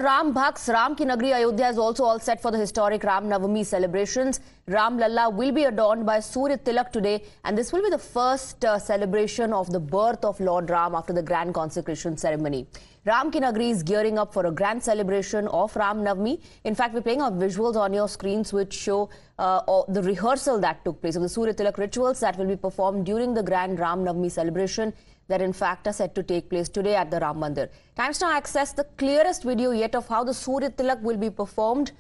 Ram Bhaks, Ram ki Nagri Ayodhya is also all set for the historic Ram Navami celebrations. Ram Lalla will be adorned by Surya Tilak today, and this will be the first celebration of the birth of Lord Ram after the grand consecration ceremony. Ram ki Nagri is gearing up for a grand celebration of Ram Navami. In fact, we're playing our visuals on your screens which show the rehearsal that took place of the Surya Tilak rituals that will be performed during the grand Ram Navami celebration that in fact are set to take place today at the Ram Mandir. Times now access the clearest video yet of how the Surya Tilak will be performed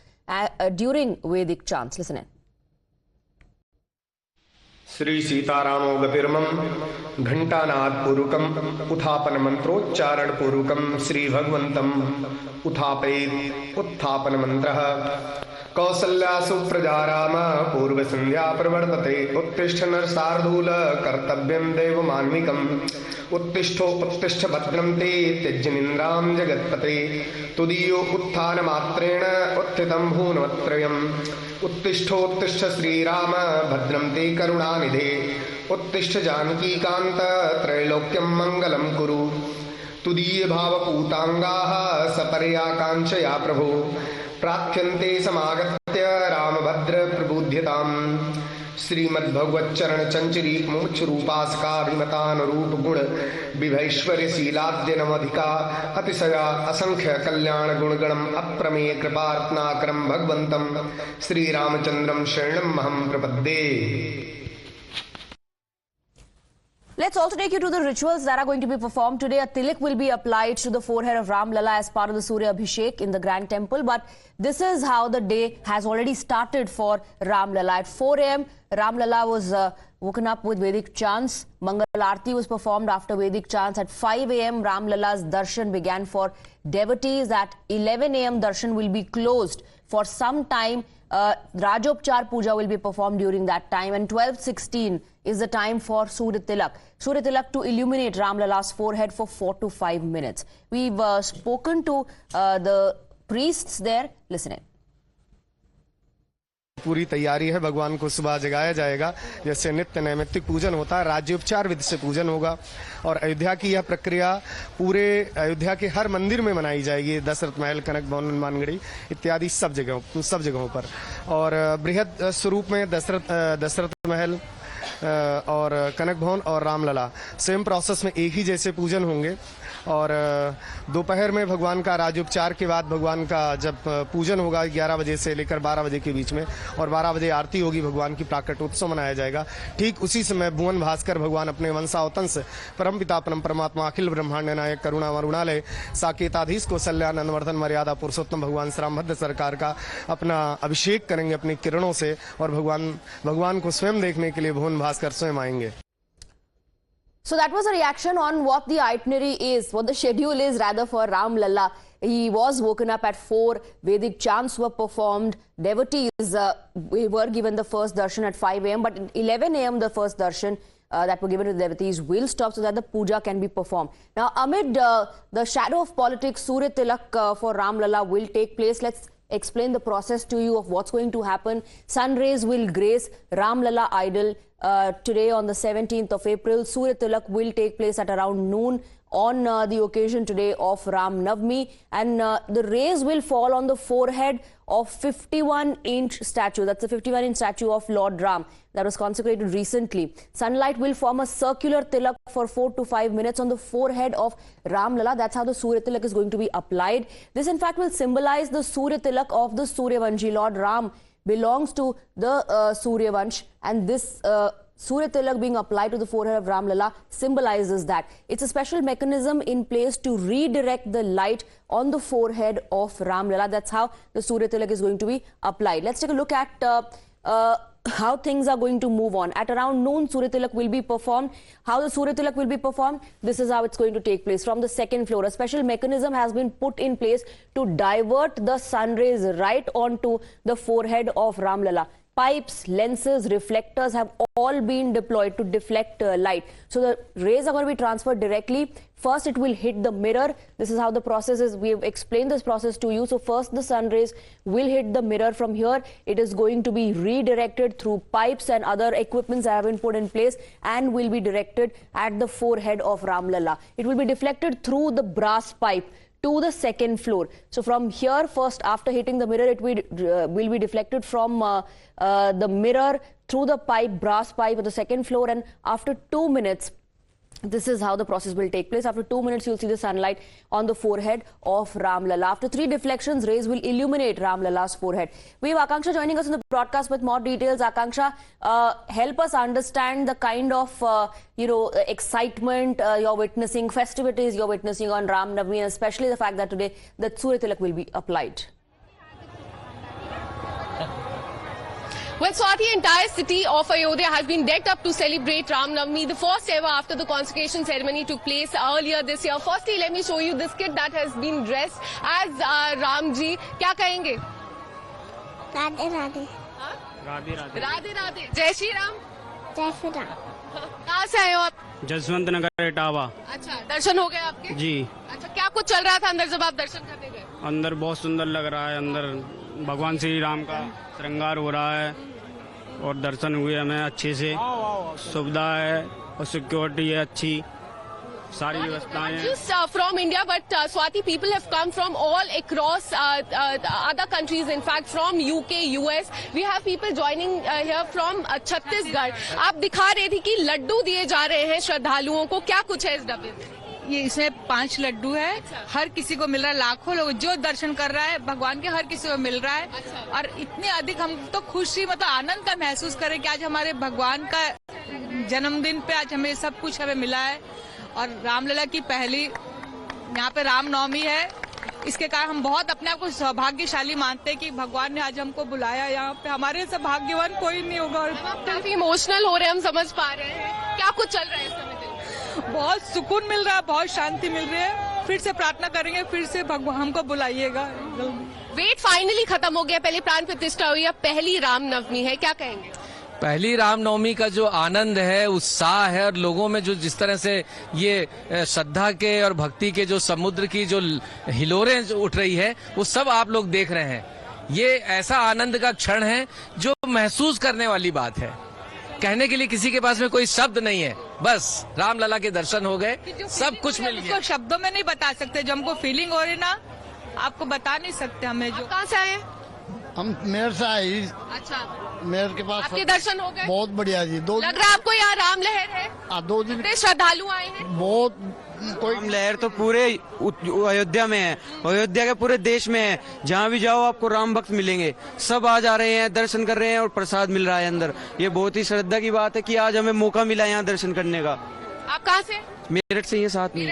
during Vedic chants. Listen in. Shri सीतारामो गतिर्मम घंटानाद पूर्वकम उत्थापन मंत्रोच्चारण पूर्वकम श्री भगवंतम उत्थापयेत् उत्थापन मंत्रः कौसल्या सुप्रजा राम पूर्व संध्या प्रवर्तते उत्तिष्ठ नरसार्धूल कर्तव्यं देवमान्विकम् उत्तिष्ठो उत्तिष्ठ भद्रं ते त्यज्यनिन्द्रां जगत्पते तुदीयो उत्थानमात्रेण उत्थितं भुवनत्रयम् उत्तिष्ठोत्तिष्ठ श्रीराम भद्रं ते करुणानिधे उत्तिष्ठ जानकीकान्त त्रैलोक्यं मङ्गलं कुरु तुदीय भावपूताङ्गाः सपर्याकाङ्क्षया प्रभो प्रार्थ्यन्ते समागत्य रामभद्र प्रबुध्यताम् श्रीमद्भगवच्चरण चंचरी मोक्ष रूपासकाभिमतानुरूप गुण विभैश्वर्य शीलाद्यनमधिका अतिशया असंख्य कल्याण गुणगणम अप्रमेय कृपार्पणाकरम भगवंतम श्री रामचंद्रम शरणम अहं प्रपद्ये. Let's also take you to the rituals that are going to be performed today. A tilak will be applied to the forehead of Ram Lalla as part of the Surya Abhishek in the Grand Temple. But this is how the day has already started for Ram Lalla. At 4 a.m., Ram Lalla was woken up with Vedic chants. Mangal Aarti was performed after Vedic chants. At 5 a.m., Ram Lalla's darshan began for devotees. At 11 a.m., darshan will be closed for some time. Rajopchar Puja will be performed during that time, and 12:16 is the time for Surya Tilak. Surya Tilak to illuminate Ram Lalla's forehead for 4 to 5 minutes. We've spoken to the priests there. Listen in. पूरी तैयारी है. भगवान को सुबह जगाया जाएगा, जैसे नित्य नैमित्तिक पूजन होता है, राज्योपचार विधि से पूजन होगा. और अयोध्या की यह प्रक्रिया पूरे अयोध्या के हर मंदिर में मनाई जाएगी. दशरथ महल, कनक भवन, हनुमानगढ़ी इत्यादि सब जगहों पर. और बृहद स्वरूप में दशरथ महल और कनक भवन और रामलला सेम प्रोसेस में एक ही जैसे पूजन होंगे. और दोपहर में भगवान का राजोपचार के बाद भगवान का जब पूजन होगा 11 बजे से लेकर 12 बजे के बीच में, और 12 बजे आरती होगी, भगवान की प्राकट उत्सव मनाया जाएगा. ठीक उसी समय भुवन भास्कर भगवान अपने वंशावतंस परमपिता परम परमात्मा अखिल ब्रह्मांड नायक करुणा वरुणालय साकेताधीश कौशल्या नंदवर्धन मर्यादा पुरुषोत्तम भगवान श्री रामभद्र सरकार का अपना अभिषेक करेंगे अपनी किरणों से, और भगवान को स्वयं देखने के लिए भुवन भास्कर स्वयं आएंगे. So that was a reaction on what the itinerary is, what the schedule is rather for Ram Lalla. He was woken up at 4, Vedic chants were performed, devotees were given the first darshan at 5 a.m. but at 11 a.m. the first darshan that were given to the devotees will stop so that the puja can be performed. Now amid the shadow of politics, Surya Tilak for Ram Lalla will take place. Let's explain the process to you of what's going to happen. Sun rays will grace Ram Lalla idol today on the 17th of April. Surya Tilak will take place at around noon on the occasion today of Ram Navami, and the rays will fall on the forehead of 51-inch statue. That's a 51-inch statue of Lord Ram that was consecrated recently. Sunlight will form a circular tilak for 4 to 5 minutes on the forehead of Ram Lalla. That's how the Surya Tilak is going to be applied. This in fact will symbolize the Surya Tilak of the Suryavanshi. Lord Ram belongs to the Surya Vansh, and this Surya Tilak being applied to the forehead of Ram Lalla symbolizes that. It's a special mechanism in place to redirect the light on the forehead of Ram Lalla. That's how the Surya Tilak is going to be applied. Let's take a look at how things are going to move on. At around noon, Surya Tilak will be performed. How the Surya Tilak will be performed? This is how it's going to take place. From the second floor, a special mechanism has been put in place to divert the sun rays right onto the forehead of Ram Lalla. Pipes, lenses, reflectors have all been deployed to deflect light. So the rays are going to be transferred directly. First, it will hit the mirror. This is how the process is. We have explained this process to you. So first, the sun rays will hit the mirror. From here, it is going to be redirected through pipes and other equipments that have been put in place and will be directed at the forehead of Ram Lalla. It will be deflected through the brass pipe to the second floor. So from here, first after hitting the mirror, it will be deflected from the mirror through the pipe, brass pipe, at the second floor, and after 2 minutes, this is how the process will take place. After 2 minutes, you'll see the sunlight on the forehead of Ram Lalla. After 3 deflections, rays will illuminate Ram Lalla's forehead. We have Akanksha joining us in the broadcast with more details. Akanksha, help us understand the kind of excitement you're witnessing, festivities you're witnessing on Ram Navami, and especially the fact that today the Surya Tilak will be applied. Well, Swati, the entire city of Ayodhya has been decked up to celebrate Ram Navami, the first ever after the consecration ceremony took place earlier this year. Firstly, let me show you this kid that has been dressed as Ramji. क्या कहेंगे? राधे राधे राधे राधे. जय श्री राम. जय श्री राम। कहाँ से आए हो आप? जसवंत नगर इटावा। अच्छा, दर्शन हो गए आपके? जी। अच्छा, क्या कुछ चल रहा था अंदर जब आप दर्शन करने गए? अंदर बहुत सुंदर लग रहा है। अंदर भगवान श्री राम का श्रृंगार हो रहा है और दर्शन हुए हमें अच्छे से। सुविधा है और सिक्योरिटी है अच्छी, सारी व्यवस्थाएं हैं। Just from India, but Swati, people have come from all across other countries. In fact, from UK, US, we have people joining here from Chhattisgarh. आप दिखा रहे थे कि लड्डू दिए जा रहे हैं श्रद्धालुओं को, क्या कुछ है इस डब्बे में? ये इसमें 5 लड्डू है। हर किसी को मिल रहा है, लाखों लोग जो दर्शन कर रहा है भगवान के, हर किसी को मिल रहा है। और इतने अधिक हम तो खुशी, मतलब आनंद का महसूस करें कि आज हमारे भगवान का जन्मदिन पे आज हमें सब कुछ हमें मिला है। और रामलला की पहली यहाँ पे रामनवमी है, इसके कारण हम बहुत अपने आप को सौभाग्यशाली मानते हैं कि भगवान ने आज हमको बुलाया यहाँ पे। हमारे से भाग्यवान कोई नहीं होगा। और काफी इमोशनल हो रहे हैं, हम समझ पा रहे हैं। क्या कुछ चल रहा है इस समय? बहुत सुकून मिल रहा है, बहुत शांति मिल रही है। फिर से प्रार्थना करेंगे, फिर से भगवान हमको बुलाइएगा। वेट फाइनली खत्म हो गया, पहले प्राण प्रतिष्ठा हुई, अब पहली रामनवमी है, क्या कहेंगे? पहली रामनवमी का जो आनंद है, उत्साह है, और लोगों में जो जिस तरह से ये श्रद्धा के और भक्ति के जो समुद्र की जो हिलोरें उठ रही है, वो सब आप लोग देख रहे हैं। ये ऐसा आनंद का क्षण है जो महसूस करने वाली बात है। कहने के लिए किसी के पास में कोई शब्द नहीं है, बस रामलला के दर्शन हो गए, सब कुछ मिल गया। शब्दों में नहीं बता सकते, जो हमको फीलिंग हो रही ना, आपको बता नहीं सकते हमें। जो कहाँ से आए? हम मेयर से आए। अच्छा, मेयर के पास आपके दर्शन हो गए? बहुत बढ़िया जी। लग रहा है आपको यहाँ राम लहर है? 2 दिन श्रद्धालु आए हैं। बहुत राम लहर तो पूरे अयोध्या में है, अयोध्या के पूरे देश में है। जहाँ भी जाओ आपको राम भक्त मिलेंगे, सब आज आ रहे हैं, दर्शन कर रहे हैं और प्रसाद मिल रहा है अंदर। ये बहुत ही श्रद्धा की बात है कि आज हमें मौका मिला यहाँ दर्शन करने का। आप कहाँ से? मेरठ से ही साथ में।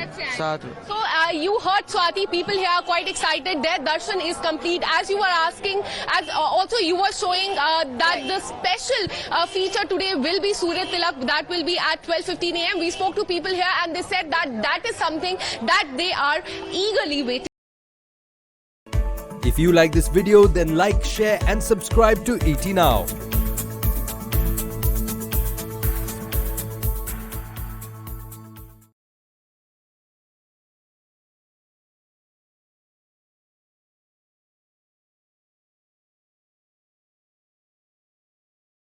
So you heard Swati, people here are quite excited. Their darshan is complete. As you were asking, as also you were showing that the special feature today will be Surya Tilak. That will be at 12:15 a.m. We spoke to people here and they said that that is something that they are eagerly waiting. If you like this video, then like, share and subscribe to ET Now.